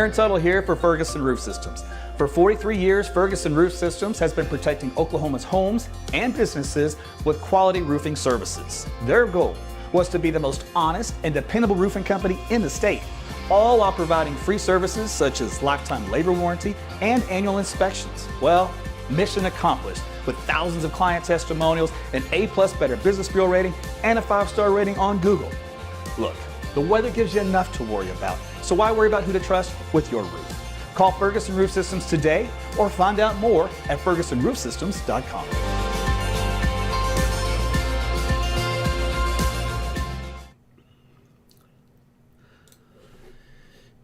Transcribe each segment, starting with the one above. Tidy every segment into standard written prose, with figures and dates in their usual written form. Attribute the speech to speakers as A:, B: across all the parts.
A: Aaron Tuttle here for Ferguson Roof Systems. For 43 years, Ferguson Roof Systems has been protecting Oklahoma's homes and businesses with quality roofing services. Their goal was to be the most honest and dependable roofing company in the state, all while providing free services such as lifetime labor warranty and annual inspections. Well, mission accomplished with thousands of client testimonials, an A+ Better Business Bureau rating, and a 5-star rating on Google. Look, the weather gives you enough to worry about, so why worry about who to trust with your roof? Call Ferguson Roof Systems today or find out more at fergusonroofsystems.com.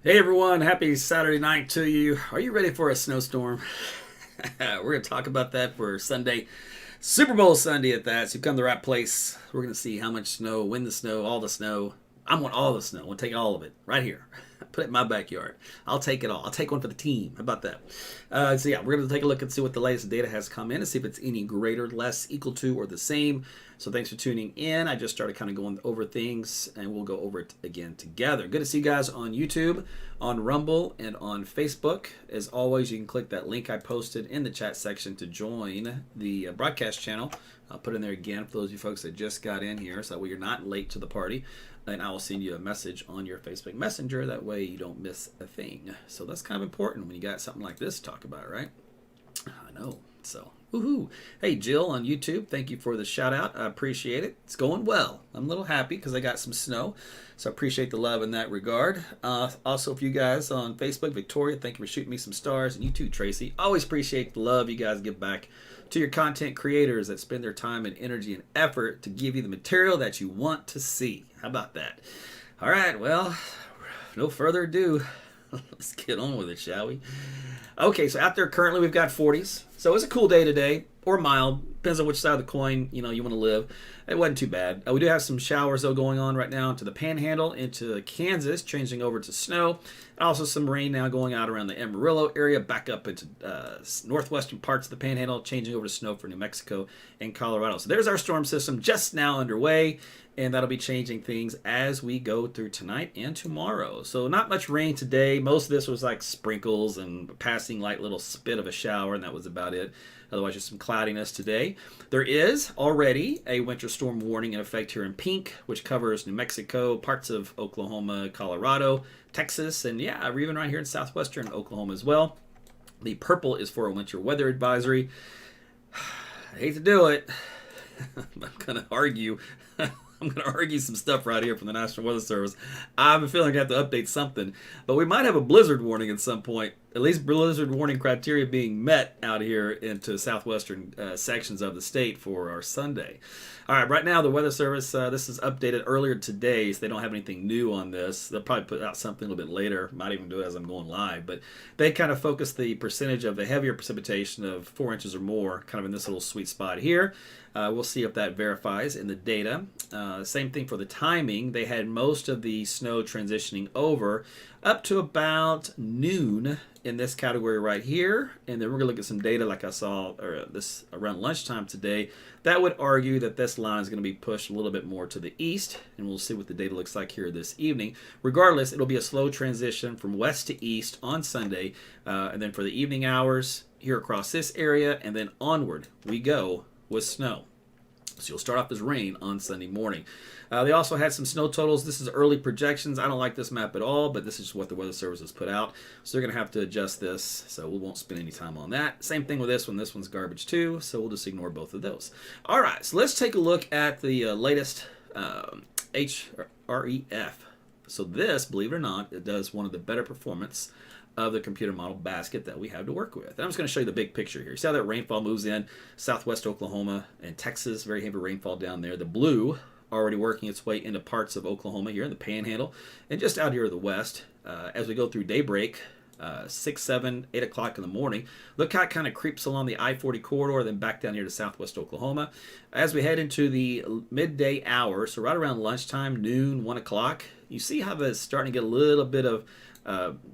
B: Hey everyone, happy Saturday night to you. Are you ready for a snowstorm? We're going to talk about that for Sunday, Super Bowl Sunday at that. So you've come to the right place. We're going to see how much snow, when the snow, all the snow. I want all the snow. I want to take all of it right here. Put it in my backyard. I'll take it all. I'll take one for the team. How about that? So yeah, we're going to take a look and see what the latest data has come in and see if it's any greater, less, equal to, or the same. So thanks for tuning in. I just started kind of going over things, and we'll go over it again together. Good to see you guys on YouTube, on Rumble, and on Facebook. As always, you can click that link I posted in the chat section to join the broadcast channel. I'll put in there again for those of you folks that just got in here, so that way you're not late to the party. And I will send you a message on your Facebook Messenger. That way you don't miss a thing. So that's kind of important when you got something like this to talk about, right? I know. So, woohoo. Hey, Jill on YouTube, thank you for the shout out. I appreciate it. It's going well. I'm a little happy because I got some snow. So I appreciate the love in that regard. Also, if you guys on Facebook, Victoria, thank you for shooting me some stars. And you too, Tracy. Always appreciate the love you guys give back to your content creators that spend their time and energy and effort to give you the material that you want to see. How about that? All right, well, no further ado. Let's get on with it, shall we? Okay, so out there currently we've got 40s. So it's a cool day today, or mild. Depends on which side of the coin you want to live. It wasn't too bad. We do have some showers though going on right now into the Panhandle, into Kansas, changing over to snow. And also some rain now going out around the Amarillo area, back up into northwestern parts of the Panhandle, changing over to snow for New Mexico and Colorado. So there's our storm system just now underway, and that'll be changing things as we go through tonight and tomorrow. So not much rain today. Most of this was like sprinkles and passing light little spit of a shower, and that was about it. Otherwise, just some cloudiness today. There is already a winter storm warning in effect here in pink, which covers New Mexico, parts of Oklahoma, Colorado, Texas, and yeah, we're even right here in southwestern Oklahoma as well. The purple is for a winter weather advisory. I hate to do it. I'm going to argue. I'm going to argue some stuff right here from the National Weather Service. I have a feeling I have to update something. But we might have a blizzard warning at some point. At least blizzard warning criteria being met out here into southwestern sections of the state for our Sunday. All right, right now the Weather Service, this is updated earlier today, so they don't have anything new on this. They'll probably put out something a little bit later. Might even do it as I'm going live. But they kind of focus the percentage of the heavier precipitation of 4 inches or more kind of in this little sweet spot here. We'll see if that verifies in the data. Same thing for the timing. They had most of the snow transitioning over up to about noon in this category right here. And then we're going to look at some data like I saw this around lunchtime today. That would argue that this line is going to be pushed a little bit more to the east. And we'll see what the data looks like here this evening. Regardless, it'll be a slow transition from west to east on Sunday. And then for the evening hours here across this area, and then onward we go with snow. So you'll start off as rain on Sunday morning. They also had some snow totals. This is early projections. I don't like this map at all, but this is what the Weather Service has put out. So they're going to have to adjust this, so we won't spend any time on that. Same thing with this one. This one's garbage too, so we'll just ignore both of those. All right, so let's take a look at the latest HREF. So this, believe it or not, it does one of the better performance of the computer model basket that we have to work with. And I'm just going to show you the big picture here. You see how that rainfall moves in southwest Oklahoma and Texas, very heavy rainfall down there. The blue already working its way into parts of Oklahoma here in the Panhandle and just out here to the west. As we go through daybreak, 6, 7, 8 o'clock in the morning, look how it kind of creeps along the I-40 corridor, then back down here to southwest Oklahoma. As we head into the midday hour, so right around lunchtime, noon, 1 o'clock, you see how it's starting to get a little bit of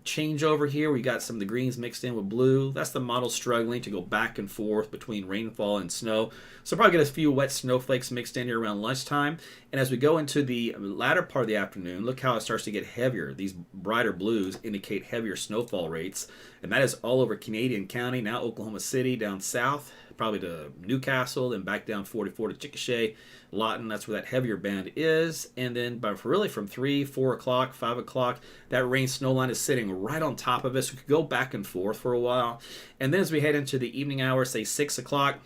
B: change over here. We got some of the greens mixed in with blue. That's the model struggling to go back and forth between rainfall and snow. So probably get a few wet snowflakes mixed in here around lunchtime. And as we go into the latter part of the afternoon, look how it starts to get heavier. These brighter blues indicate heavier snowfall rates, and that is all over Canadian County, now Oklahoma City, down south, probably to Newcastle, then back down 44 to Chickasha, Lawton. That's where that heavier band is. And then really from 3, 4 o'clock, 5 o'clock, that rain snow line is sitting right on top of us. We could go back and forth for a while. And then as we head into the evening hours, say 6 o'clock,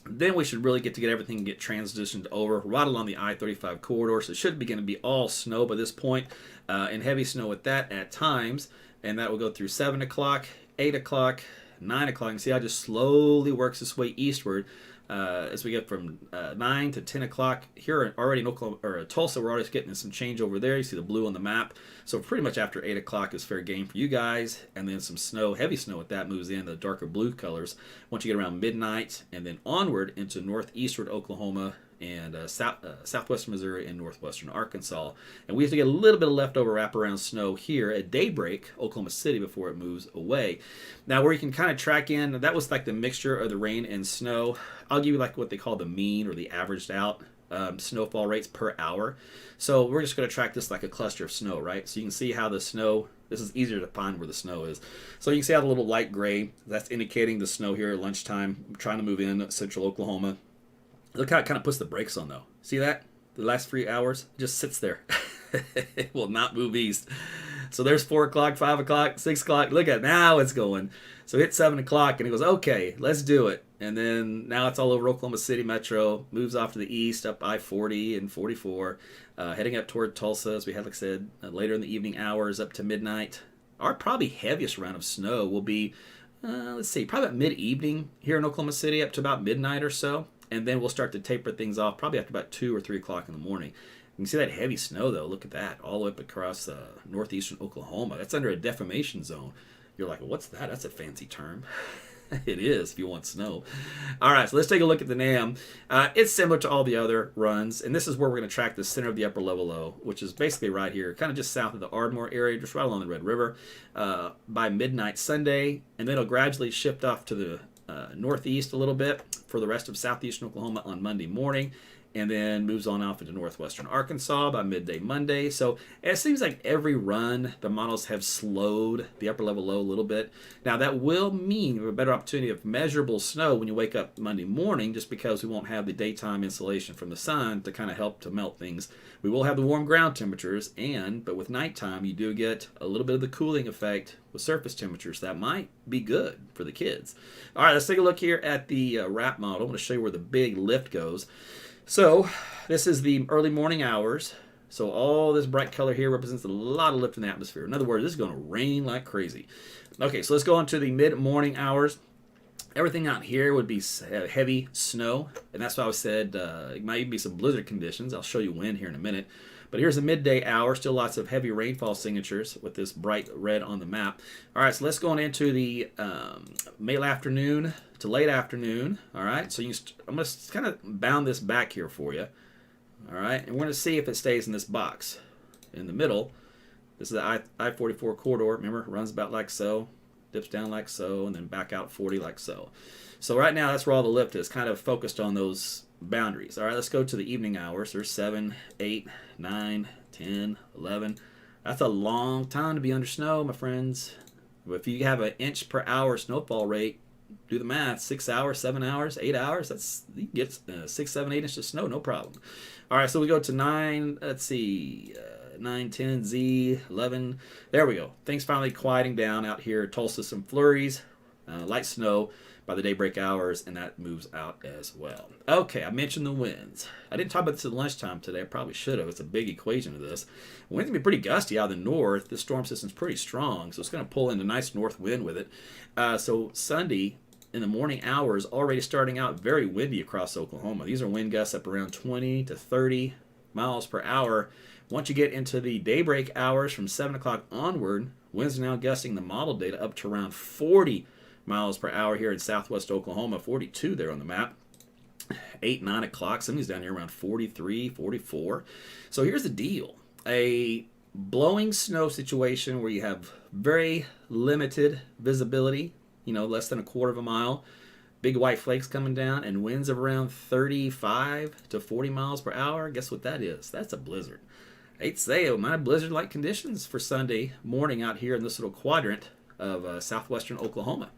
B: then we should really get everything and get transitioned over right along the I-35 corridor. So it should begin to be all snow by this point, and heavy snow at that at times. And that will go through 7 o'clock, 8 o'clock, 9 o'clock. You can see how it just slowly works its way eastward as we get from 9 to 10 o'clock. Here already in Oklahoma, or Tulsa, we're already getting some change over there. You see the blue on the map. So pretty much after 8 o'clock is fair game for you guys. And then some snow, heavy snow at that, moves in the darker blue colors once you get around midnight, and then onward into northeastward Oklahoma and southwestern Missouri and northwestern Arkansas. And we have to get a little bit of leftover wraparound snow here at daybreak, Oklahoma City, before it moves away. Now, where you can kind of track in, that was like the mixture of the rain and snow. I'll give you like what they call the mean or the averaged out snowfall rates per hour. So we're just going to track this like a cluster of snow, right? So you can see how the snow, this is easier to find where the snow is. So you can see how the little light gray, that's indicating the snow here at lunchtime. I'm trying to move in central Oklahoma. Look how it kind of puts the brakes on, though. See that? The last 3 hours, it just sits there. It will not move east. So there's 4 o'clock, 5 o'clock, 6 o'clock. Look at it. Now it's going. So hit 7 o'clock, and it goes, okay, let's do it. And then now it's all over Oklahoma City Metro. Moves off to the east, up I-40 and 44. Heading up toward Tulsa, as we had, like I said, later in the evening hours up to midnight. Our probably heaviest round of snow will be, let's see, probably about mid-evening here in Oklahoma City up to about midnight or so. And then we'll start to taper things off probably after about 2 or 3 o'clock in the morning. You can see that heavy snow, though. Look at that, all the way up across northeastern Oklahoma. That's under a deformation zone. You're like, what's that? That's a fancy term. It is, if you want snow. All right, so let's take a look at the NAM. It's similar to all the other runs, and this is where we're going to track the center of the upper level low, which is basically right here, kind of just south of the Ardmore area, just right along the Red River, by midnight Sunday, and then it'll gradually shift off to the northeast a little bit for the rest of southeastern Oklahoma on Monday morning, and then moves on off into northwestern Arkansas by midday Monday. So it seems like every run, the models have slowed the upper level low a little bit. Now that will mean you have a better opportunity of measurable snow when you wake up Monday morning, just because we won't have the daytime insolation from the sun to kind of help to melt things. We will have the warm ground temperatures, but with nighttime you do get a little bit of the cooling effect with surface temperatures. That might be good for the kids. All right, let's take a look here at the wrap model. I'm going to show you where the big lift goes. So this is the early morning hours. So all this bright color here represents a lot of lift in the atmosphere. In other words, this is going to rain like crazy. Okay, so let's go on to the mid-morning hours. Everything out here would be heavy snow, and that's why I said it might even be some blizzard conditions. I'll show you when here in a minute. But here's the midday hour, still lots of heavy rainfall signatures with this bright red on the map. All right, so let's go on into the late afternoon to late afternoon. All right, so I'm going to kind of bound this back here for you. All right, and we're going to see if it stays in this box in the middle. This is the I-44 corridor. Remember, it runs about like so, dips down like so, and then back out 40 like so. So right now, that's where all the lift is, kind of focused on those boundaries. All right, let's go to the evening hours. There's 7, 8, 9, 10, 11. That's a long time to be under snow, my friends. If you have an inch per hour snowfall rate, do the math. 6 hours, 7 hours, 8 hours. You can get 6, 7, 8 inches of snow, no problem. All right, so we go to 9. Let's see, 9, 10, Z, 11. There we go. Things finally quieting down out here. Tulsa, some flurries, light snow by the daybreak hours, and that moves out as well. Okay, I mentioned the winds. I didn't talk about this at lunchtime today. I probably should have. It's a big equation of this. Winds can be pretty gusty out of the north. This storm system's pretty strong, so it's going to pull in a nice north wind with it. So Sunday in the morning hours, already starting out very windy across Oklahoma. These are wind gusts up around 20 to 30 miles per hour. Once you get into the daybreak hours from 7 o'clock onward, winds are now gusting the model data up to around 40 miles per hour here in southwest Oklahoma, 42 there on the map. 8, 9 o'clock, some of these down here around 43, 44. So here's the deal. A blowing snow situation where you have very limited visibility, less than a quarter of a mile, big white flakes coming down, and winds of around 35 to 40 miles per hour. Guess what that is? That's a blizzard. I hate to say it, my blizzard-like conditions for Sunday morning out here in this little quadrant of southwestern Oklahoma.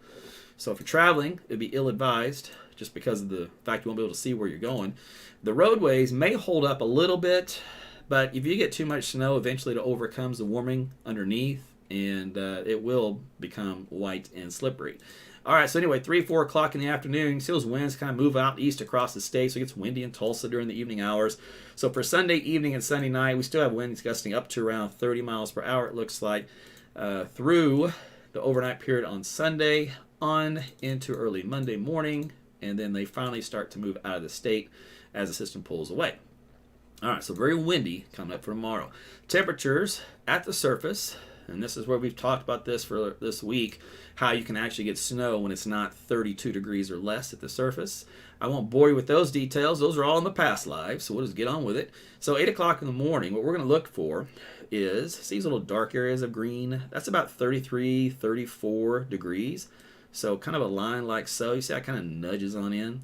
B: So if you're traveling, it'd be ill-advised just because of the fact you won't be able to see where you're going. The roadways may hold up a little bit, but if you get too much snow, eventually it overcomes the warming underneath, and it will become white and slippery. All right, so anyway, 3, 4 o'clock in the afternoon, you see those winds kind of move out east across the state, so it gets windy in Tulsa during the evening hours. So for Sunday evening and Sunday night, we still have winds gusting up to around 30 miles per hour, it looks like, through the overnight period on Sunday on into early Monday morning, and then they finally start to move out of the state as the system pulls away. All right, so very windy coming up for tomorrow. Temperatures at the surface, and this is where we've talked about this for this week, how you can actually get snow when it's not 32 degrees or less at the surface. I won't bore you with those details. Those are all in the past lives, so we'll just get on with it. So 8 o'clock in the morning, what we're going to look for is these little dark areas of green. That's about 33, 34 degrees. So kind of a line like so. You see how it kind of nudges on in.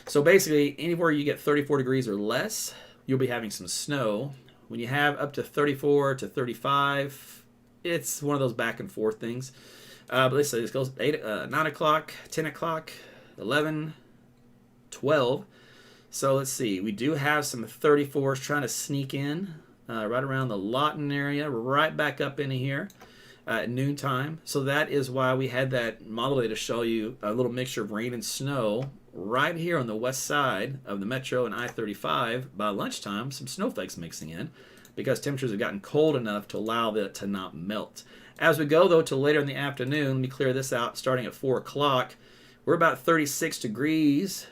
B: So basically, anywhere you get 34 degrees or less, you'll be having some snow. When you have up to 34 to 35, it's one of those back and forth things. But let's say this goes 9 o'clock, 10 o'clock, 11, 12. So let's see. We do have some 34s trying to sneak in right around the Lawton area, right back up into here at noontime. So that is why we had that model day to show you a little mixture of rain and snow right here on the west side of the Metro and I-35 by lunchtime, some snowflakes mixing in because temperatures have gotten cold enough to allow that to not melt. As we go, though, to later in the afternoon, let me clear this out, starting at 4 o'clock, we're about 36 degrees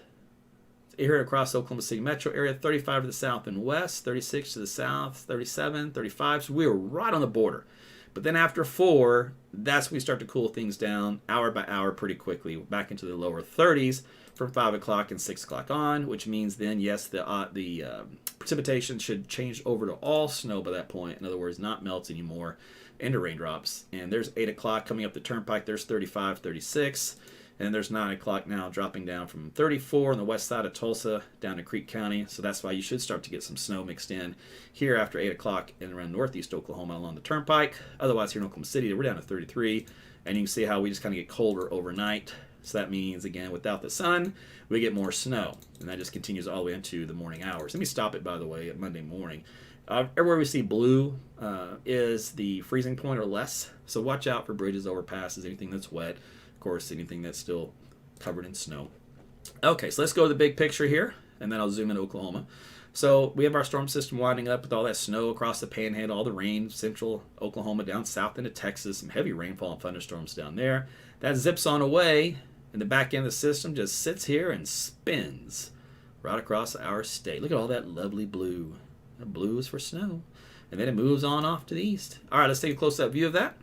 B: here across the Oklahoma City metro area, 35 to the south and west, 36 to the south, 37, 35, so we were right on the border. But then after 4, that's when we start to cool things down hour by hour pretty quickly, back into the lower 30s from 5 o'clock and 6 o'clock on, which means then, yes, the precipitation should change over to all snow by that point. In other words, not melt anymore into raindrops. And there's 8 o'clock coming up the turnpike. There's 35, 36. And there's 9 o'clock now dropping down from 34 on the west side of Tulsa down to Creek County. So that's why you should start to get some snow mixed in here after 8 o'clock and around northeast Oklahoma along the turnpike. Otherwise, here in Oklahoma City, we're down to 33. And you can see how we just kind of get colder overnight. So that means, again, without the sun, we get more snow. And that just continues all the way into the morning hours. Let me stop it, by the way, at Monday morning. Everywhere we see blue is the freezing point or less. So watch out for bridges, overpasses, anything that's wet. Of course, anything that's still covered in snow. Okay, so let's go to the big picture here, and then I'll zoom in Oklahoma. So we have our storm system winding up with all that snow across the panhandle, all the rain, central Oklahoma down south into Texas, some heavy rainfall and thunderstorms down there. That zips on away, and the back end of the system just sits here and spins right across our state. Look at all that lovely blue. The blue is for snow. And then it moves on off to the east. All right, let's take a close-up view of that.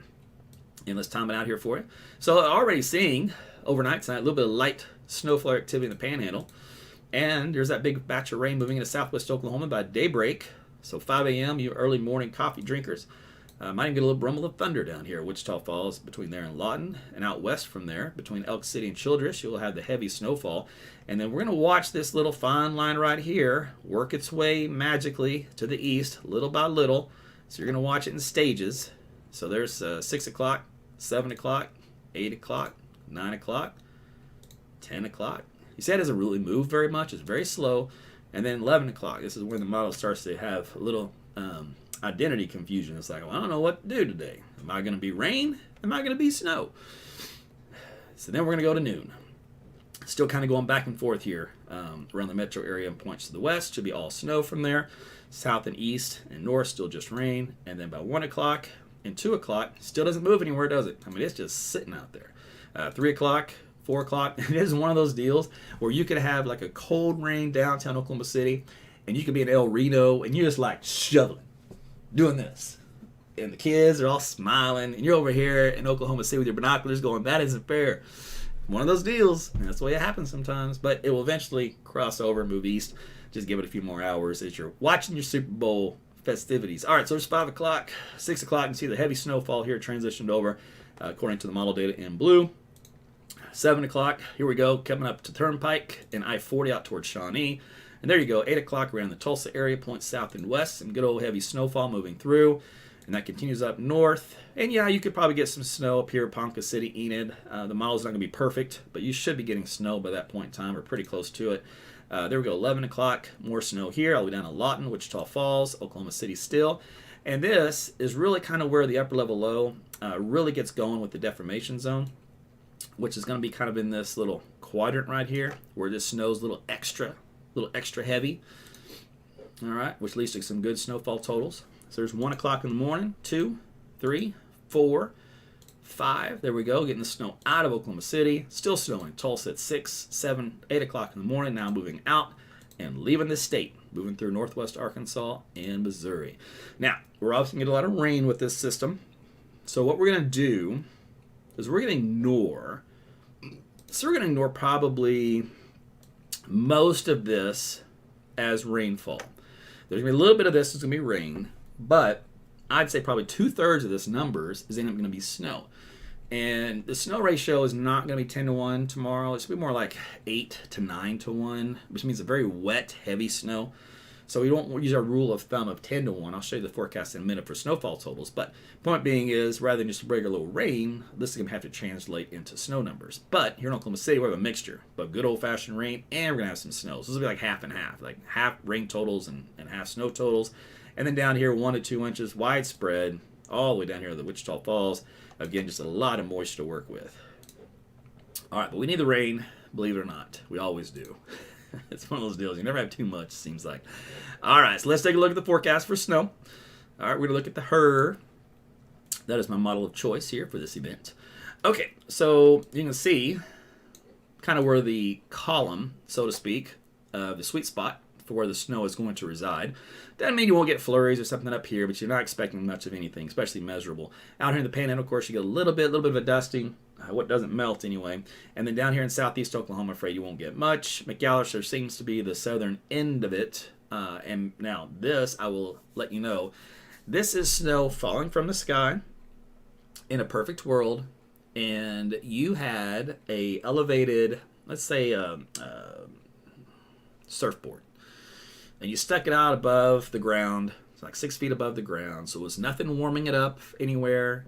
B: And let's time it out here for you. So already seeing overnight tonight a little bit of light snowflake activity in the panhandle. And there's that big batch of rain moving into southwest Oklahoma by daybreak. So 5 a.m., you early morning coffee drinkers might even get a little rumble of thunder down here. Wichita Falls between there and Lawton. And out west from there, between Elk City and Childress, you'll have the heavy snowfall. And then we're going to watch this little fine line right here work its way magically to the east, little by little. So you're going to watch it in stages. So there's 6 o'clock, 7 o'clock, 8 o'clock, 9 o'clock, 10 o'clock. You see, it doesn't really move very much. It's very slow. And then 11 o'clock. This is when the model starts to have a little identity confusion. It's like, well, I don't know what to do today. Am I going to be rain? Am I going to be snow? So then we're going to go to noon. Still kind of going back and forth here around the metro area and points to the west. Should be all snow from there. South and east and north, still just rain. And then by 1 o'clock and 2 o'clock, still doesn't move anywhere, does it? I mean, it's just sitting out there. 3 o'clock, 4 o'clock. It is one of those deals where you could have like a cold rain downtown Oklahoma City, and you could be in El Reno, and you're just like shoveling, doing this. And the kids are all smiling, and you're over here in Oklahoma City with your binoculars going, that isn't fair. One of those deals. And that's the way it happens sometimes. But it will eventually cross over and move east. Just give it a few more hours as you're watching your Super Bowl festivities. All right, so it's 5 o'clock, 6 o'clock. You can see the heavy snowfall here transitioned over according to the model data in blue. 7 o'clock, here we go, coming up to Turnpike and I-40 out towards Shawnee. And there you go, 8 o'clock, we're in the Tulsa area, points south and west. Some good old heavy snowfall moving through. And that continues up north. And yeah, you could probably get some snow up here, Ponca City, Enid. The model's not going to be perfect, but you should be getting snow by that point in time, or pretty close to it. There we go, 11 o'clock, more snow here, all the way down to Lawton, Wichita Falls, Oklahoma City still. And this is really kind of where the upper level low really gets going with the deformation zone, which is going to be kind of in this little quadrant right here, where this snow's a little extra heavy. All right, which leads to some good snowfall totals. So there's 1 o'clock in the morning, 2, 3, 4, 5. There we go, getting the snow out of Oklahoma City. Still snowing. Tulsa at 6, 7, 8 o'clock in the morning. Now moving out and leaving the state, moving through northwest Arkansas and Missouri. Now, we're obviously going to get a lot of rain with this system. So what we're going to do is we're going to ignore probably most of this as rainfall. There's going to be a little bit of this is going to be rain, but I'd say probably 2/3 of this numbers is going to be snow. And the snow ratio is not going to be 10 to 1 tomorrow. It's going to be more like 8 to 9 to 1, which means a very wet, heavy snow. So we don't use our rule of thumb of 10 to 1. I'll show you the forecast in a minute for snowfall totals. But point being is, rather than just regular little rain, this is going to have to translate into snow numbers. But here in Oklahoma City, we have a mixture of good old-fashioned rain, and we're going to have some snow. So this will be like half and half, like half rain totals and half snow totals. And then down here, 1 to 2 inches widespread, all the way down here to the Wichita Falls. Again, just a lot of moisture to work with. All right, but we need the rain, believe it or not. We always do. It's one of those deals. You never have too much, it seems like. All right, so let's take a look at the forecast for snow. All right, we're going to look at the HER. That is my model of choice here for this event. Okay, so you can see kind of where the column, so to speak, the sweet spot for where the snow is going to reside. Doesn't mean you won't get flurries or something up here, but you're not expecting much of anything, especially measurable. Out here in the Panhandle, of course, you get a little bit of a dusting, what doesn't melt anyway. And then down here in southeast Oklahoma, I'm afraid you won't get much. McAllister seems to be the southern end of it. And now this, I will let you know, this is snow falling from the sky in a perfect world. And you had a elevated, let's say, surfboard. And you stuck it out above the ground. It's like 6 feet above the ground. So it was nothing warming it up anywhere.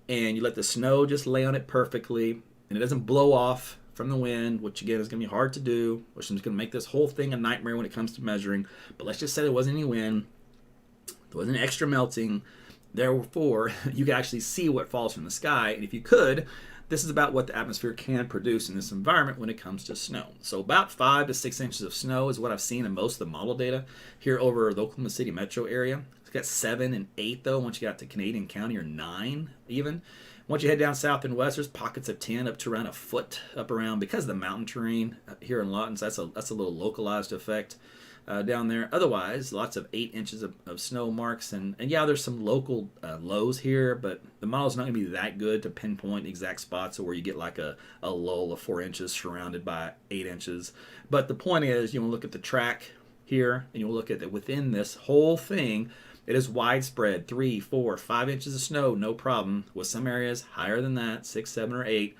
B: And you let the snow just lay on it perfectly. And it doesn't blow off from the wind, which again is going to be hard to do, which is going to make this whole thing a nightmare when it comes to measuring. But let's just say there wasn't any wind. There wasn't extra melting. Therefore, you can actually see what falls from the sky. And if you could, this is about what the atmosphere can produce in this environment when it comes to snow. So about 5 to 6 inches of snow is what I've seen in most of the model data here over the Oklahoma City metro area. It's got 7 and 8 though. Once you got to Canadian County, or 9 even. Once you head down south and west, there's pockets of 10 up to around a foot up around because of the mountain terrain here in Lawton. So that's a little localized effect down there. Otherwise, lots of 8 inches of snow marks. And yeah, there's some local lows here, but the model's not going to be that good to pinpoint exact spots where you get like a lull of 4 inches surrounded by 8 inches. But the point is, you want to look at the track here, and you'll look at that within this whole thing, it is widespread, 3, 4, 5 inches of snow, no problem. With some areas higher than that, 6, 7, or 8.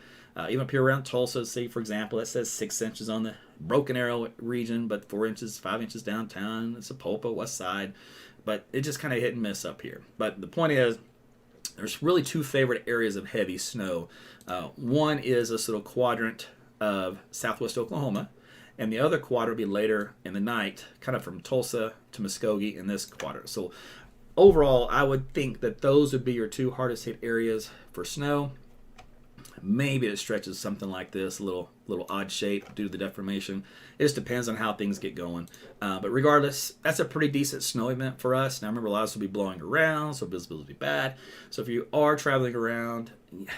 B: Even up here around Tulsa, say for example, it says 6 inches on the Broken Arrow region, but 4 inches, 5 inches downtown, Sapulpa, West Side. But it just kind of hit and miss up here. But the point is, there's really 2 favorite areas of heavy snow. One is this little quadrant of southwest Oklahoma, and the other quadrant will be later in the night, kind of from Tulsa to Muskogee in this quadrant. So overall, I would think that those would be your 2 hardest hit areas for snow. Maybe it stretches something like this, a little odd shape due to the deformation. It just depends on how things get going. But regardless, that's a pretty decent snow event for us. Now remember, a lot of this will be blowing around, so visibility will be bad. So if you are traveling around,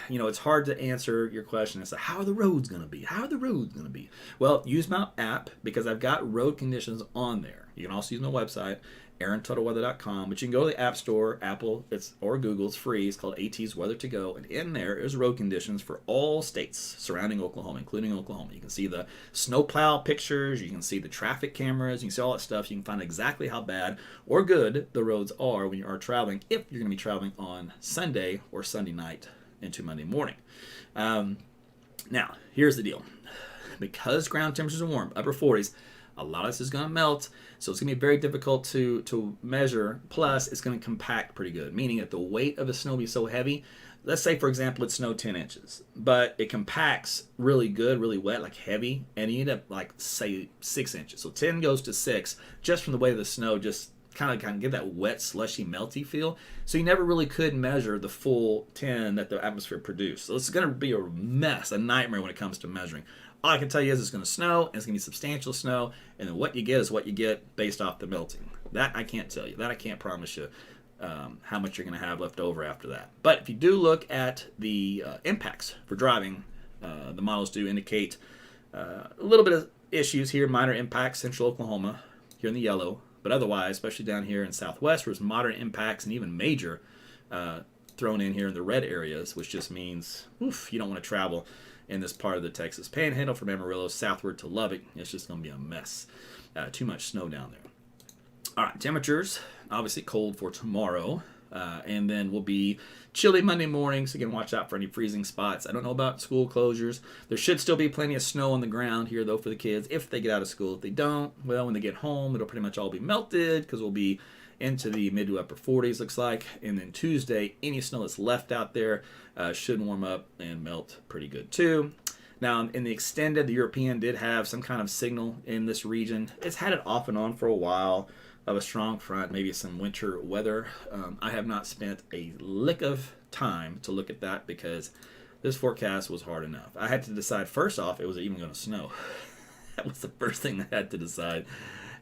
B: it's hard to answer your question. It's like, how are the roads going to be? How are the roads going to be? Well, use my app because I've got road conditions on there. You can also use my website, AaronTuttleWeather.com, but you can go to the App Store, Apple, or Google. It's free. It's called AT's Weather to Go, and in there is road conditions for all states surrounding Oklahoma, including Oklahoma. You can see the snowplow pictures. You can see the traffic cameras. You can see all that stuff. You can find exactly how bad or good the roads are when you are traveling, if you're going to be traveling on Sunday or Sunday night into Monday morning. Now, here's the deal. Because ground temperatures are warm, upper 40s, a lot of this is going to melt, so it's going to be very difficult to measure. Plus, it's going to compact pretty good, meaning that the weight of the snow will be so heavy. Let's say, for example, it snowed 10 inches, but it compacts really good, really wet, like heavy, and you end up, like, say, 6 inches. So 10 goes to 6 just from the weight of the snow, just kind of give that wet, slushy, melty feel. So you never really could measure the full 10 that the atmosphere produced. So it's going to be a mess, a nightmare when it comes to measuring. All I can tell you is it's going to snow, and it's going to be substantial snow, and then what you get is what you get based off the melting. That I can't tell you. That I can't promise you how much you're going to have left over after that. But if you do look at the impacts for driving, the models do indicate a little bit of issues here, minor impacts, central Oklahoma, here in the yellow. But otherwise, especially down here in southwest, there's moderate impacts and even major thrown in here in the red areas, which just means you don't want to travel in this part of the Texas Panhandle from Amarillo southward to Lubbock. It's just going to be a mess. Too much snow down there. All right, temperatures, obviously cold for tomorrow. And then we'll be chilly Monday morning, so again, watch out for any freezing spots. I don't know about school closures. There should still be plenty of snow on the ground here, though, for the kids if they get out of school. If they don't, well, when they get home, it'll pretty much all be melted because we'll be into the mid to upper 40s, looks like. And then Tuesday, any snow that's left out there should warm up and melt pretty good, too. Now, in the extended, the European did have some kind of signal in this region. It's had it off and on for a while of a strong front, maybe some winter weather. I have not spent a lick of time to look at that because this forecast was hard enough. I had to decide first off, it was even going to snow. That was the first thing I had to decide.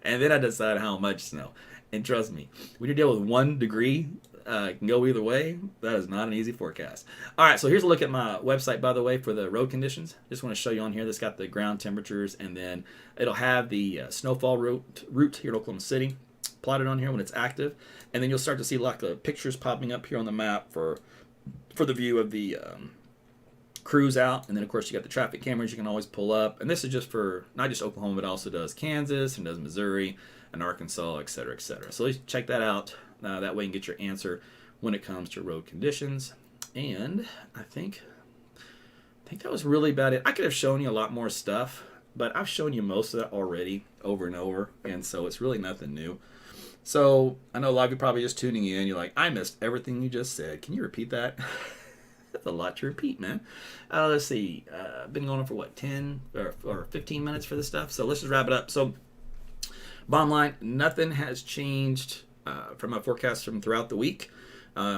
B: And then I decided how much snow. And trust me, when you deal with 1 degree, it can go either way. That is not an easy forecast. All right, so here's a look at my website, by the way, for the road conditions. Just want to show you on here. That's got the ground temperatures, and then it'll have the snowfall route here in Oklahoma City plotted on here when it's active. And then you'll start to see like the pictures popping up here on the map for the view of the crews out. And then, of course, you got the traffic cameras you can always pull up. And this is just for not just Oklahoma, but also does Kansas and does Missouri and Arkansas, et cetera, et cetera. So check that out. That way you can get your answer when it comes to road conditions. And I think that was really about it. I could have shown you a lot more stuff, but I've shown you most of that already over and over. And so it's really nothing new. So I know a lot of you probably just tuning in. You're like, I missed everything you just said. Can you repeat that? That's a lot to repeat, man. Let's see. Been going on for what, 10 or 15 minutes for this stuff? So let's just wrap it up. So bottom line, nothing has changed from my forecast from throughout the week.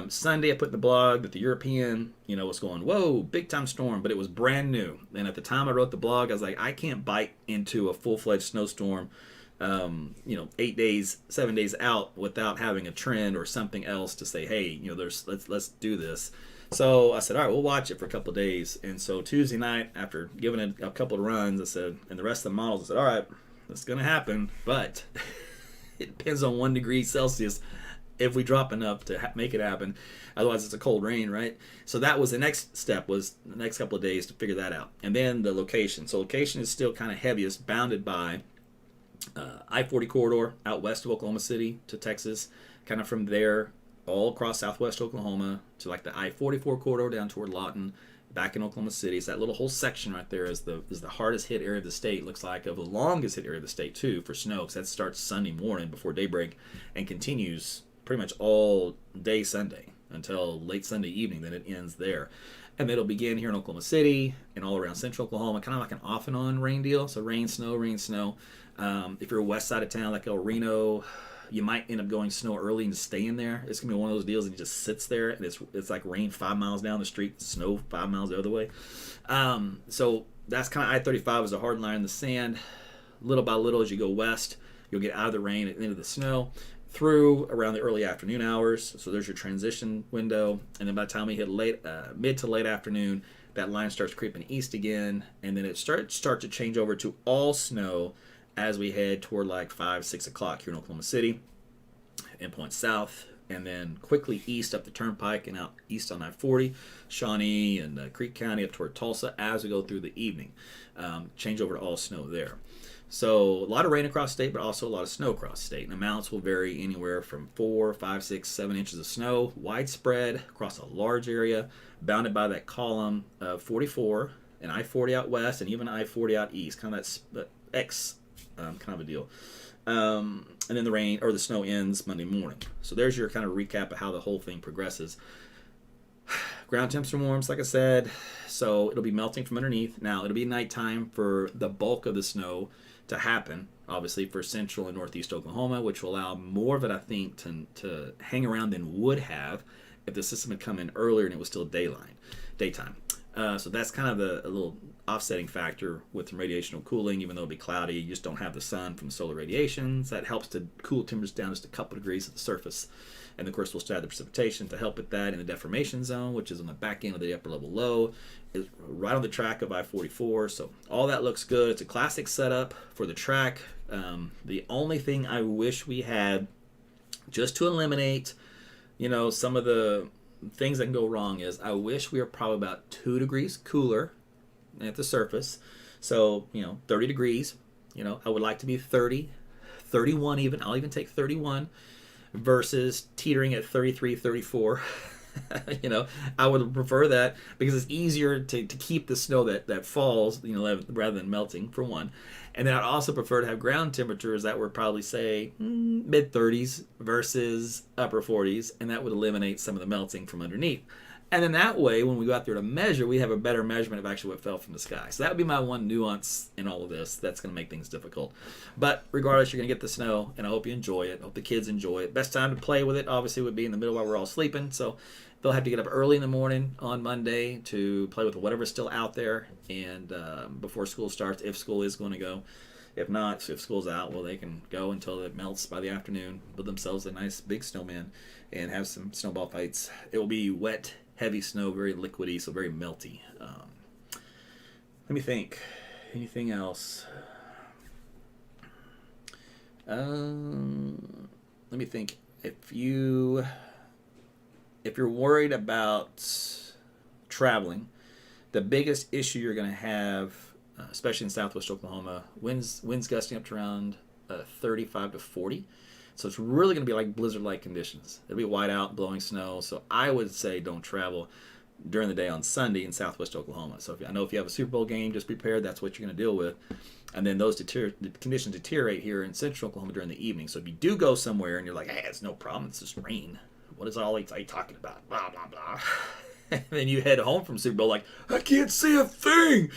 B: Sunday, I put in the blog that the European, was going, whoa, big time storm, but it was brand new. And at the time I wrote the blog, I was like, I can't bite into a full-fledged snowstorm 8 days, 7 days out without having a trend or something else to say, hey, let's do this. So I said, all right, we'll watch it for a couple of days. And so Tuesday night, after giving it a couple of runs, I said, and the rest of the models, I said, all right, it's going to happen, but it depends on 1 degree Celsius if we drop enough to make it happen. Otherwise, it's a cold rain, right? So that was the next step, was the next couple of days to figure that out. And then the location. So location is still kind of heaviest, bounded by I-40 corridor out west of Oklahoma City to Texas, kind of from there all across southwest Oklahoma to like the I-44 corridor down toward Lawton, back in Oklahoma City. So that little whole section right there is the hardest hit area of the state, looks like, of the longest hit area of the state too for snow, because that starts Sunday morning before daybreak and continues pretty much all day Sunday until late Sunday evening. Then it ends there. And it'll begin here in Oklahoma City and all around central Oklahoma, kind of like an off and on rain deal. So rain, snow, rain, snow. If you're west side of town like El Reno, you might end up going snow early and staying there. It's going to be one of those deals that just sits there, and it's like rain 5 miles down the street, snow 5 miles the other way. So that's kind of I-35 is a hard line in the sand. Little by little, as you go west, you'll get out of the rain and into the snow through around the early afternoon hours. So there's your transition window. And then by the time we hit mid to late afternoon, that line starts creeping east again. And then it starts to change over to all snow as we head toward like 5, 6 o'clock here in Oklahoma City and point south, and then quickly east up the turnpike and out east on I-40, Shawnee and Creek County up toward Tulsa as we go through the evening. Change over to all snow there. So a lot of rain across state, but also a lot of snow across state. And amounts will vary anywhere from 4, 5, 6, 7 inches of snow, widespread across a large area, bounded by that column of 44 and I-40 out west, and even I-40 out east, kind of that X kind of a deal. And then the rain or the snow ends Monday morning. So there's your kind of recap of how the whole thing progresses. Ground temperature warms, like I said, so it'll be melting from underneath. Now, it'll be nighttime for the bulk of the snow to happen, obviously, for central and northeast Oklahoma, which will allow more of it, I think, to hang around than would have if the system had come in earlier and it was still daytime. So that's kind of a little offsetting factor with some radiational cooling. Even though it'll be cloudy, you just don't have the sun from solar radiations. That helps to cool temperatures down just a couple degrees at the surface. And of course, we'll still have the precipitation to help with that in the deformation zone, which is on the back end of the upper level low. It's right on the track of I-44. So all that looks good. It's a classic setup for the track. The only thing I wish we had, just to eliminate, some of the things that can go wrong, is I wish we were probably about 2 degrees cooler at the surface. So, 30 degrees. I would like to be 30, 31 even. I'll even take 31 versus teetering at 33, 34. I would prefer that because it's easier to keep the snow that falls, rather than melting, for one. And then I'd also prefer to have ground temperatures that were probably, say, mid 30s versus upper 40s, and that would eliminate some of the melting from underneath. And then that way, when we go out there to measure, we have a better measurement of actually what fell from the sky. So that would be my one nuance in all of this. That's going to make things difficult. But regardless, you're going to get the snow, and I hope you enjoy it. I hope the kids enjoy it. Best time to play with it, obviously, would be in the middle while we're all sleeping. So they'll have to get up early in the morning on Monday to play with whatever's still out there, and before school starts, if school is going to go. If not, if school's out, well, they can go until it melts by the afternoon, build themselves a nice big snowman, and have some snowball fights. It will be wet, heavy snow, very liquidy, so very melty. Let me think. Anything else? Let me think. If you're worried about traveling, the biggest issue you're going to have, especially in southwest Oklahoma, winds gusting up to around 35 to 40. So it's really going to be like blizzard-like conditions. It'll be whiteout, blowing snow. So I would say don't travel during the day on Sunday in southwest Oklahoma. So I know if you have a Super Bowl game, just prepare. That's what you're going to deal with. And then those conditions deteriorate here in central Oklahoma during the evening. So if you do go somewhere and you're like, hey, it's no problem, it's just rain. What is all you talking about? Blah, blah, blah. And then you head home from Super Bowl like, I can't see a thing.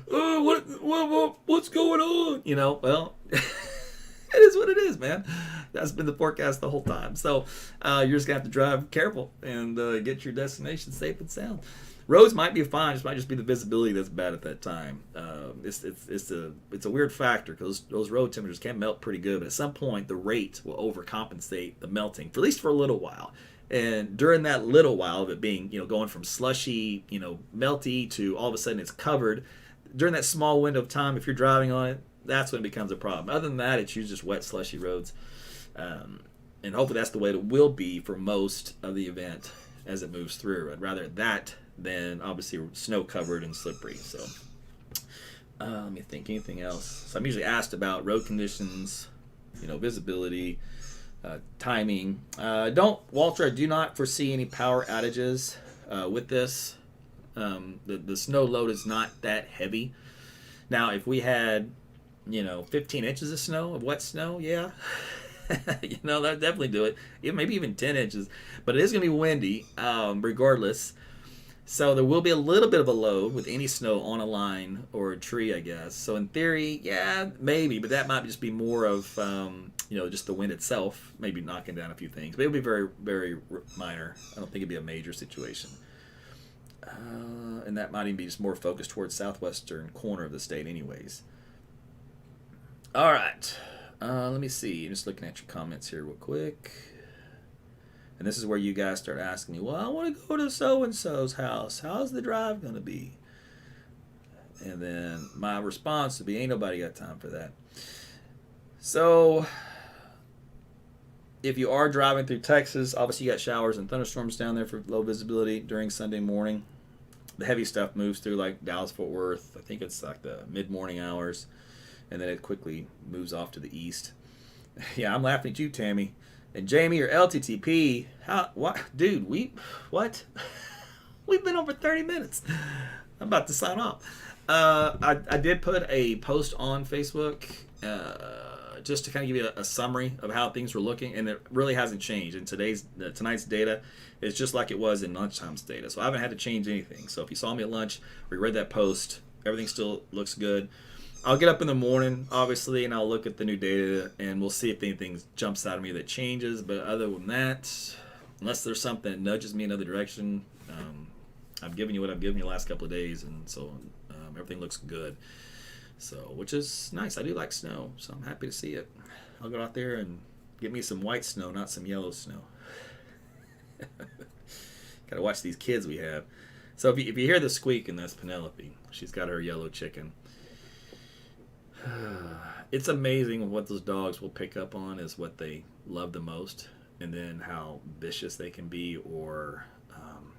B: What's going on? Well, it is what it is, man. That's been the forecast the whole time. So you're just going to have to drive careful and get your destination safe and sound. Roads might be fine. It might just be the visibility that's bad at that time. It's a weird factor because those road temperatures can melt pretty good, but at some point the rate will overcompensate the melting, for at least for a little while. And during that little while of it being, going from slushy, melty to all of a sudden it's covered, during that small window of time, if you're driving on it, that's when it becomes a problem. Other than that, it's usually just wet, slushy roads. And hopefully that's the way it will be for most of the event as it moves through. I'd rather that than obviously snow covered and slippery. So let me think, anything else? So I'm usually asked about road conditions, visibility, timing. Walter, I do not foresee any power outages with this. The snow load is not that heavy. Now, if we had, 15 inches of snow, of wet snow, yeah. That'd definitely do it. Maybe even 10 inches. But it is going to be windy, regardless. So there will be a little bit of a load with any snow on a line or a tree, I guess. So in theory, yeah, maybe. But that might just be more of, just the wind itself, maybe knocking down a few things. But it'll be very, very minor. I don't think it'd be a major situation. And that might even be just more focused towards southwestern corner of the state anyways. All right. Let me see. I'm just looking at your comments here real quick. And this is where you guys start asking me, well, I want to go to so-and-so's house. How's the drive going to be? And then my response would be, ain't nobody got time for that. So if you are driving through Texas, obviously you got showers and thunderstorms down there for low visibility during Sunday morning. The heavy stuff moves through like Dallas-Fort Worth. I think it's like the mid-morning hours. And then it quickly moves off to the east. Yeah, I'm laughing at you, Tammy. And Jamie or LTTP, what? Dude, what? We've been over 30 minutes. I'm about to sign off. I did put a post on Facebook just to kind of give you a summary of how things were looking, and it really hasn't changed. And tonight's data is just like it was in lunchtime's data, so I haven't had to change anything. So if you saw me at lunch or you read that post, everything still looks good. I'll get up in the morning, obviously, and I'll look at the new data, and we'll see if anything jumps out of me that changes. But other than that, unless there's something that nudges me in another direction, I've given you what I've given you the last couple of days, and so everything looks good. So, which is nice. I do like snow, so I'm happy to see it. I'll go out there and get me some white snow, not some yellow snow. Gotta watch these kids we have. So if you hear the squeaking, that's Penelope. She's got her yellow chicken. It's amazing what those dogs will pick up on is what they love the most, and then how vicious they can be, or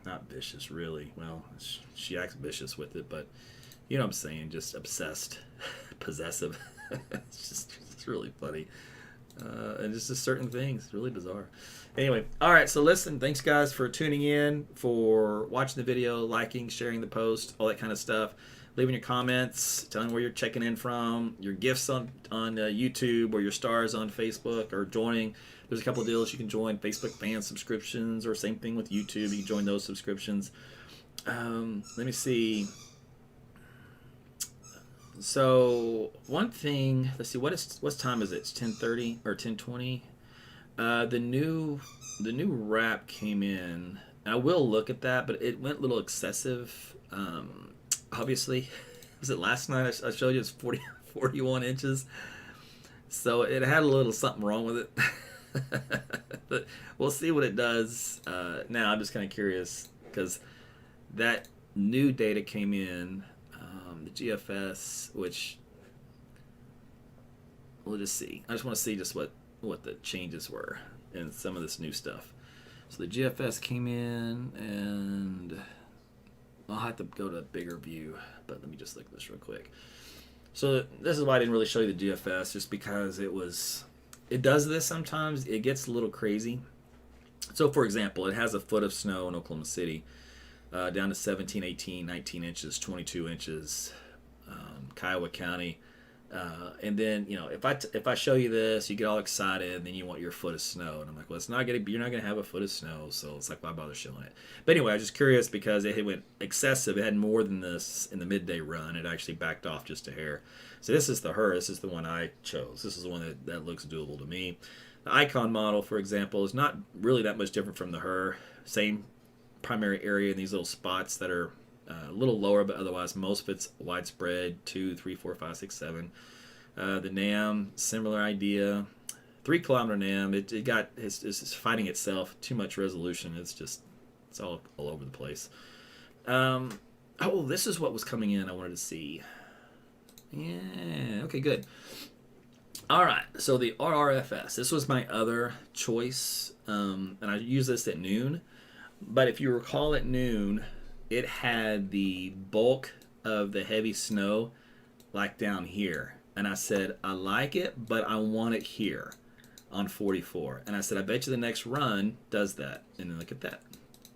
B: not vicious really. Well, she acts vicious with it, but you know what I'm saying, just obsessed, possessive. It's really funny. And just certain things, really bizarre. Anyway, all right, so listen, thanks guys for tuning in, for watching the video, liking, sharing the post, all that kind of stuff. Leaving your comments, telling where you're checking in from, your gifts on YouTube, or your stars on Facebook, or joining. There's a couple of deals you can join, Facebook fan subscriptions, or same thing with YouTube. You can join those subscriptions. Let me see. So one thing, let's see, what time is it? It's 10:30 or 10:20. The new wrap came in. I will look at that, but it went a little excessive. Obviously, was it last night I showed you it's 41 inches, so it had a little something wrong with it. But we'll see what it does. Now I'm just kind of curious because that new data came in, the GFS, which we'll just see. I just want to see just what the changes were in some of this new stuff. So the GFS came in, and I'll have to go to a bigger view, but let me just look at this real quick. So this is why I didn't really show you the GFS, just because it does this sometimes. It gets a little crazy. So for example, it has a foot of snow in Oklahoma City, down to 17, 18, 19 inches, 22 inches, Kiowa County. And then, if I show you this, you get all excited, and then you want your foot of snow, and I'm like, well, you're not gonna have a foot of snow, so it's like, why bother showing it? But anyway, I was just curious because it went excessive. It had more than this in the midday run. It actually backed off just a hair. So this is this is the one I chose. This is the one that looks doable to me. The Icon model, for example, is not really that much different from the Her. Same primary area in these little spots that are a little lower, but otherwise most of it's widespread, 2, 3, 4, 5, 6, 7. The NAM, similar idea, 3 kilometer NAM. It's fighting itself. Too much resolution. It's all over the place. This is what was coming in. I wanted to see. Yeah. Okay. Good. All right. So the RRFS. This was my other choice, and I used this at noon. But if you recall, at noon, it had the bulk of the heavy snow like down here. And I said, I like it, but I want it here on 44. And I said, I bet you the next run does that. And then look at that.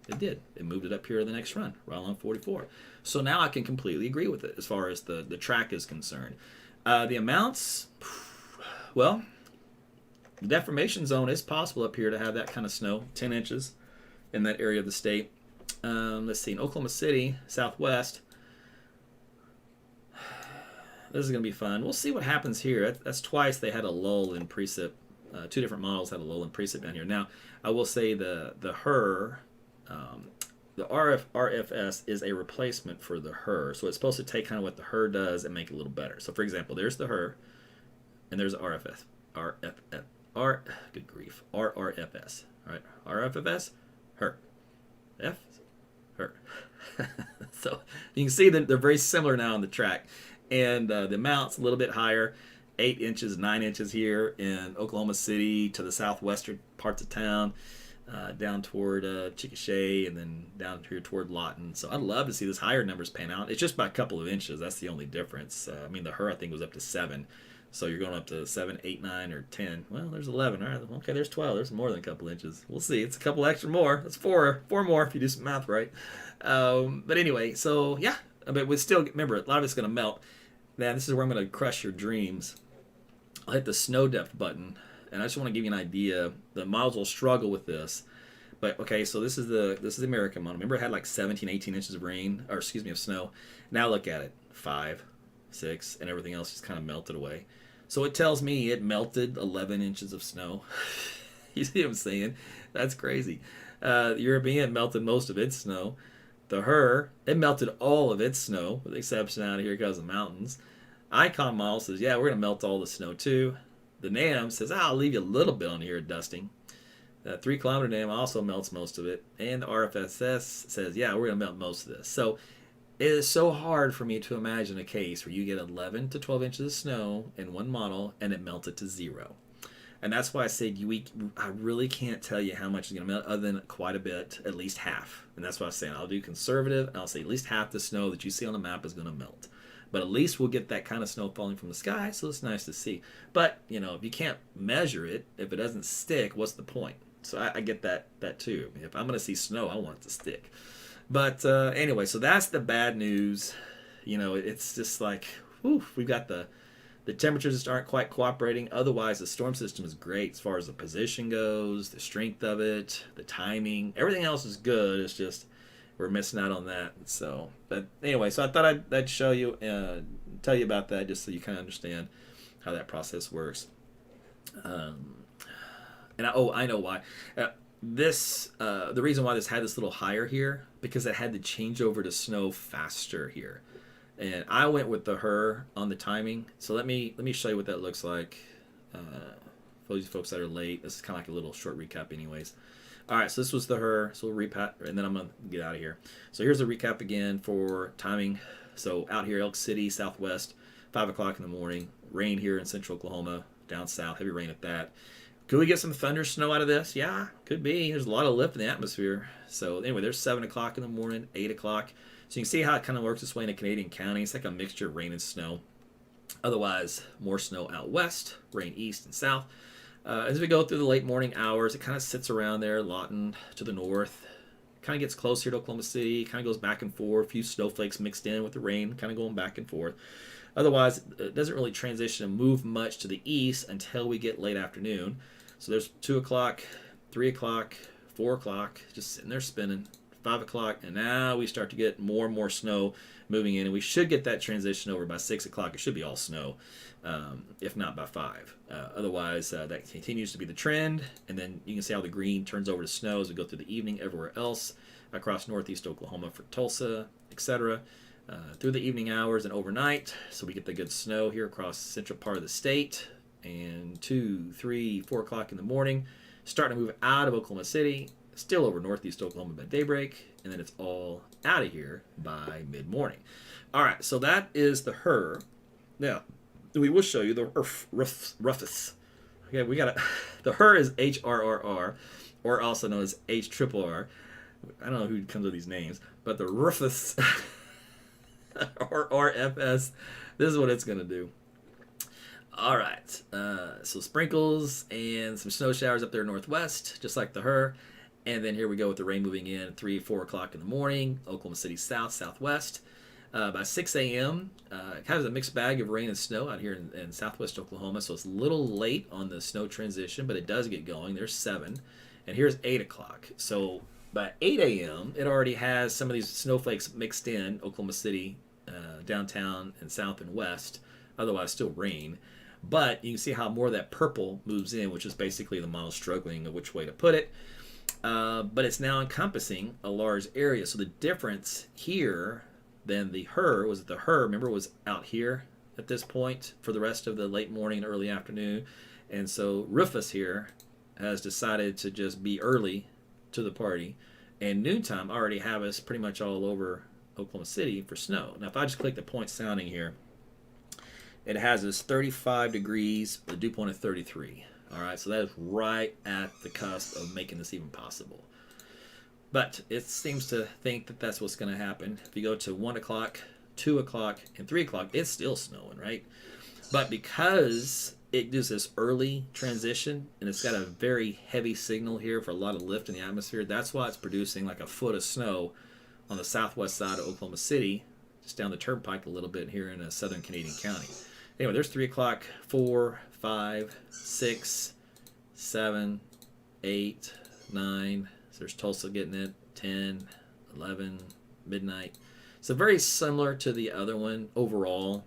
B: It did. It moved it up here to the next run, right on 44. So now I can completely agree with it as far as the track is concerned. The amounts, well, the deformation zone is possible up here to have that kind of snow, 10 inches in that area of the state. Let's see, in Oklahoma City, southwest, this is going to be fun. We'll see what happens here. That's twice they had a lull in precip. 2 different models had a lull in precip down here. Now, I will say the Her, the RFS is a replacement for the Her. So it's supposed to take kind of what the Her does and make it a little better. So for example, there's the Her, and there's the good grief, RRFS. All right, RFS, Her, F, Her. So you can see that they're very similar now on the track. And the amount's a little bit higher, 8 inches, 9 inches here in Oklahoma City to the southwestern parts of town, down toward Chickasha, and then down here toward Lawton. So I'd love to see those higher numbers pan out. It's just by a couple of inches. That's the only difference. The Her, I think, was up to 7. So you're going up to 7, 8, 9, or 10. Well, there's 11. All right, okay, there's 12. There's more than a couple inches. We'll see. It's a couple extra more. That's 4 more if you do some math right. But anyway, so yeah, But we still, remember, a lot of it's going to melt. Now, this is where I'm going to crush your dreams. I'll hit the snow depth button, and I just want to give you an idea. The models will struggle with this. But, okay, so this is the American model. Remember it had like 17, 18 inches of rain, or excuse me, of snow. Now look at it, 5, 6, and everything else just kind of melted away. So it tells me it melted 11 inches of snow. You see what I'm saying? That's crazy. The European melted most of its snow. The Her, it melted all of its snow, with the exception out here because of the mountains. Icon model says, yeah, we're going to melt all the snow too. The NAM says, I'll leave you a little bit on here dusting. The 3 kilometer NAM also melts most of it. And the RFSS says, yeah, we're going to melt most of this. So it is so hard for me to imagine a case where you get 11 to 12 inches of snow in one model and it melted to 0. And that's why I said I really can't tell you how much is going to melt other than quite a bit, at least half. And that's why I'm saying I'll do conservative, and I'll say at least half the snow that you see on the map is going to melt. But at least we'll get that kind of snow falling from the sky, so it's nice to see. But, if you can't measure it, if it doesn't stick, what's the point? So I get that too. If I'm going to see snow, I want it to stick. But anyway, so that's the bad news. It's just like, whew, we've got the temperatures just aren't quite cooperating. Otherwise, the storm system is great as far as the position goes, the strength of it, the timing. Everything else is good. It's just we're missing out on that. So, but anyway, so I thought I'd show you, tell you about that just so you kind of understand how that process works. I know why. The reason why this had this little higher here, because it had to change over to snow faster here. And I went with the Her on the timing. So let me show you what that looks like. For these folks that are late, this is kind of like a little short recap anyways. All right, so this was the Her. So we'll recap, and then I'm going to get out of here. So here's a recap again for timing. So out here, Elk City, southwest, 5 o'clock in the morning. Rain here in central Oklahoma, down south, heavy rain at that. Could we get some thunder snow out of this? Yeah, could be. There's a lot of lift in the atmosphere. So anyway, there's 7 o'clock in the morning, 8 o'clock. So you can see how it kind of works this way in a Canadian county. It's like a mixture of rain and snow. Otherwise, more snow out west, rain east and south. As we go through the late morning hours, it kind of sits around there, Lawton to the north. Kind of gets closer to Oklahoma City, kind of goes back and forth. A few snowflakes mixed in with the rain, kind of going back and forth. Otherwise, it doesn't really transition and move much to the east until we get late afternoon. So there's 2 o'clock, 3 o'clock, 4 o'clock, just sitting there spinning. 5 o'clock, and now we start to get more and more snow moving in, and we should get that transition over by 6 o'clock. It should be all snow, if not by 5. Otherwise, that continues to be the trend, and then you can see how the green turns over to snow as we go through the evening everywhere else, across northeast Oklahoma for Tulsa, etc., through the evening hours and overnight, so we get the good snow here across the central part of the state, and 2, 3, 4 o'clock in the morning, starting to move out of Oklahoma City, still over northeast Oklahoma by daybreak, and then it's all out of here by mid-morning. All right, so that is the Her. Now, we will show you the Rufus. Okay, we got the Her is HRRR, or also known as HRRR. I don't know who comes with these names, but the Rufus or RFS, this is what it's gonna do. All right, so sprinkles and some snow showers up there northwest, just like the Her. And then here we go with the rain moving in 3, 4 o'clock in the morning, Oklahoma City south, southwest. By 6 a.m., kind of a mixed bag of rain and snow out here in southwest Oklahoma. So it's a little late on the snow transition, but it does get going. There's 7. And here's 8 o'clock. So by 8 a.m., it already has some of these snowflakes mixed in, Oklahoma City, downtown, and south and west. Otherwise, still rain. But you can see how more of that purple moves in, which is basically the model struggling of which way to put it. But it's now encompassing a large area. So the difference here than the Her was that the Her, remember, was out here at this point for the rest of the late morning and early afternoon. And so Rufus here has decided to just be early to the party. And noontime already have us pretty much all over Oklahoma City for snow. Now, if I just click the point sounding here, it has us 35 degrees, the dew point of 33. All right, so that is right at the cusp of making this even possible. But it seems to think that that's what's going to happen. If you go to 1 o'clock, 2 o'clock, and 3 o'clock, it's still snowing, right? But because it does this early transition, and it's got a very heavy signal here for a lot of lift in the atmosphere, that's why it's producing like a foot of snow on the southwest side of Oklahoma City just down the turnpike a little bit here in a southern Canadian county. Anyway, there's 3 o'clock, 4, 5, 6, 7, 8, 9. So there's Tulsa getting it, 10, 11, midnight. So very similar to the other one overall,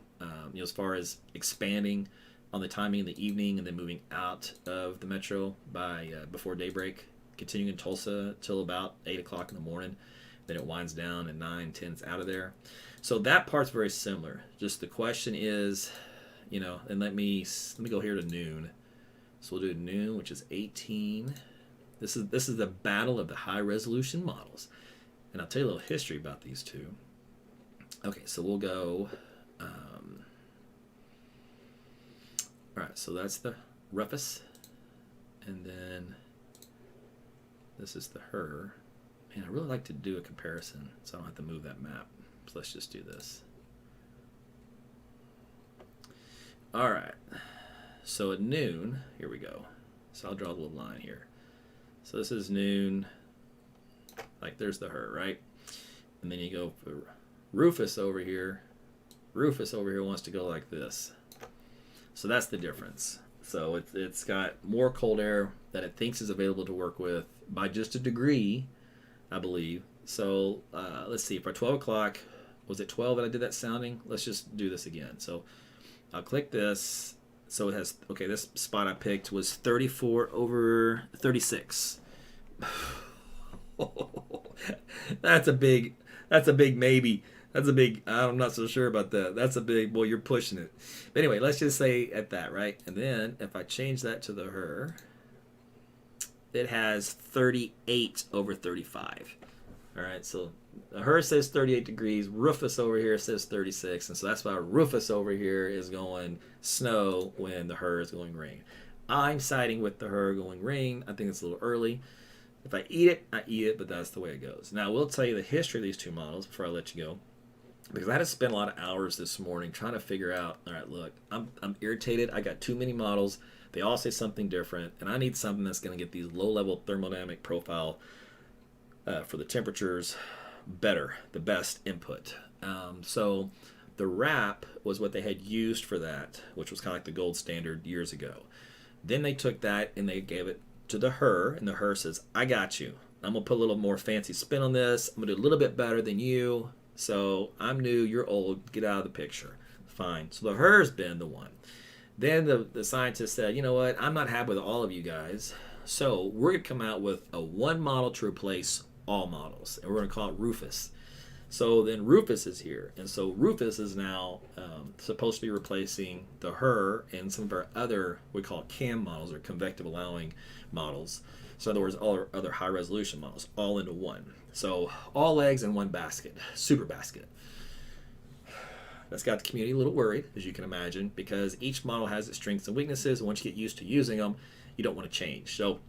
B: as far as expanding on the timing in the evening and then moving out of the metro by before daybreak, continuing in Tulsa till about 8 o'clock in the morning. Then it winds down at 9, 10, it's out of there. So that part's very similar. Just the question is, and let me go here to noon. So we'll do noon, which is 18. This is the battle of the high resolution models. And I'll tell you a little history about these two. Okay, so we'll go. All right, so that's the Rufus, and then this is the her. Man, I really like to do a comparison, so I don't have to move that map. So let's just do this. All right, so at noon, here we go. So I'll draw a little line here. So this is noon, like there's the her, right? And then you go for Rufus over here. Rufus over here wants to go like this. So that's the difference. So it's got more cold air that it thinks is available to work with by just a degree, I believe. So let's see, for 12 o'clock, was it 12 that I did that sounding? Let's just do this again. So I'll click this. So it has, okay, this spot I picked was 34 over 36. That's a big maybe. That's a big, I'm not so sure about that. That's a big, well, you're pushing it. But anyway, let's just say at that, right? And then if I change that to the her, it has 38 over 35. All right, so the her says 38 degrees. Rufus over here says 36. And so that's why Rufus over here is going snow when the her is going rain. I'm siding with the her going rain. I think it's a little early. If I eat it, I eat it, but that's the way it goes. Now, I will tell you the history of these two models before I let you go, because I had to spend a lot of hours this morning trying to figure out, all right, look, I'm irritated. I got too many models. They all say something different, and I need something that's going to get these low-level thermodynamic profile for the temperatures better, the best input. So the wrap was what they had used for that, which was kind of like the gold standard years ago. Then they took that and they gave it to the her, and the her says, I got you. I'm going to put a little more fancy spin on this. I'm going to do a little bit better than you. So I'm new, you're old, get out of the picture. Fine. So the her's been the one. Then the scientist said, you know what, I'm not happy with all of you guys. So we're going to come out with a one model to replace all models. And we're going to call it Rufus. So then Rufus is here. And so Rufus is now supposed to be replacing the her and some of our other, we call it CAM models, or convective allowing models. So in other words, all our other high resolution models, all into one. So all eggs in one basket, super basket. That's got the community a little worried, as you can imagine, because each model has its strengths and weaknesses. And once you get used to using them, you don't want to change. So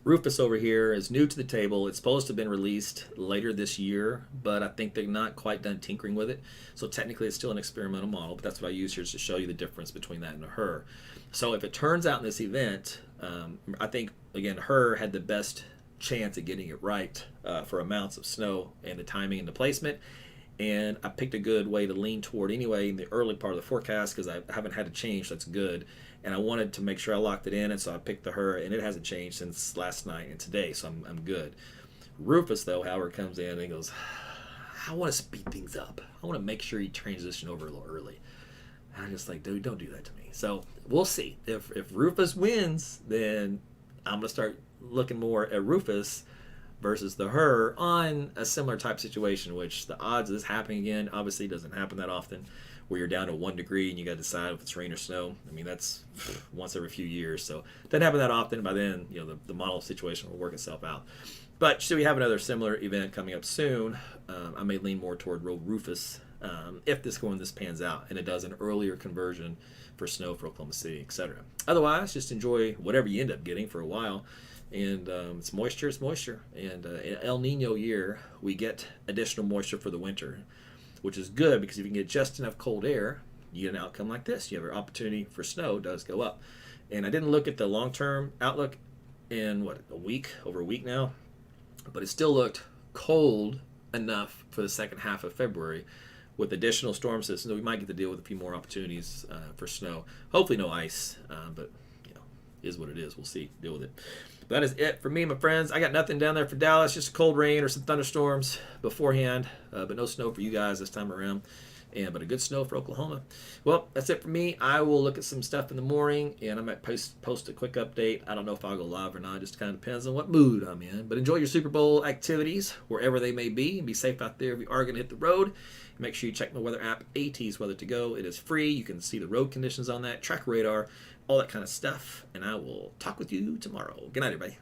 B: Rufus over here is new to the table. It's supposed to have been released later this year, but I think they're not quite done tinkering with it. So technically it's still an experimental model, but that's what I use here is to show you the difference between that and a her. So if it turns out in this event, I think, again, her had the best chance at getting it right for amounts of snow and the timing and the placement. And I picked a good way to lean toward anyway in the early part of the forecast because I haven't had to change. That's good. And I wanted to make sure I locked it in, and so I picked the her, and it hasn't changed since last night and today, so I'm good. Rufus, though, however, comes in and he goes, I want to speed things up. I want to make sure you transition over a little early. And I'm just like, dude, don't do that to me. So we'll see. If Rufus wins, then I'm going to start looking more at Rufus versus the her on a similar type situation, which the odds of this happening again obviously doesn't happen that often, where you're down to 1 degree and you got to decide if it's rain or snow. I mean, that's once every few years, so it doesn't happen that often. By then, the model situation will work itself out. But should we have another similar event coming up soon, I may lean more toward Rufus if this pans out and it does an earlier conversion for snow for Oklahoma City, etc. Otherwise, just enjoy whatever you end up getting for a while. And it's moisture. And in El Nino year, we get additional moisture for the winter, which is good because if you can get just enough cold air, you get an outcome like this. You have an opportunity for snow does go up. And I didn't look at the long-term outlook in, over a week now, but it still looked cold enough for the second half of February with additional storm systems, we might get to deal with a few more opportunities for snow. Hopefully no ice, but is what it is. We'll see. Deal with it. But that is it for me, my friends. I got nothing down there for Dallas, just cold rain or some thunderstorms beforehand, but no snow for you guys this time around. But a good snow for Oklahoma. Well, that's it for me. I will look at some stuff in the morning, and I might post a quick update. I don't know if I'll go live or not. It just kind of depends on what mood I'm in. But enjoy your Super Bowl activities, wherever they may be, and be safe out there if you are going to hit the road. Make sure you check my weather app, AT's Weather to Go. It is free. You can see the road conditions on that, track radar, all that kind of stuff. And I will talk with you tomorrow. Good night, everybody.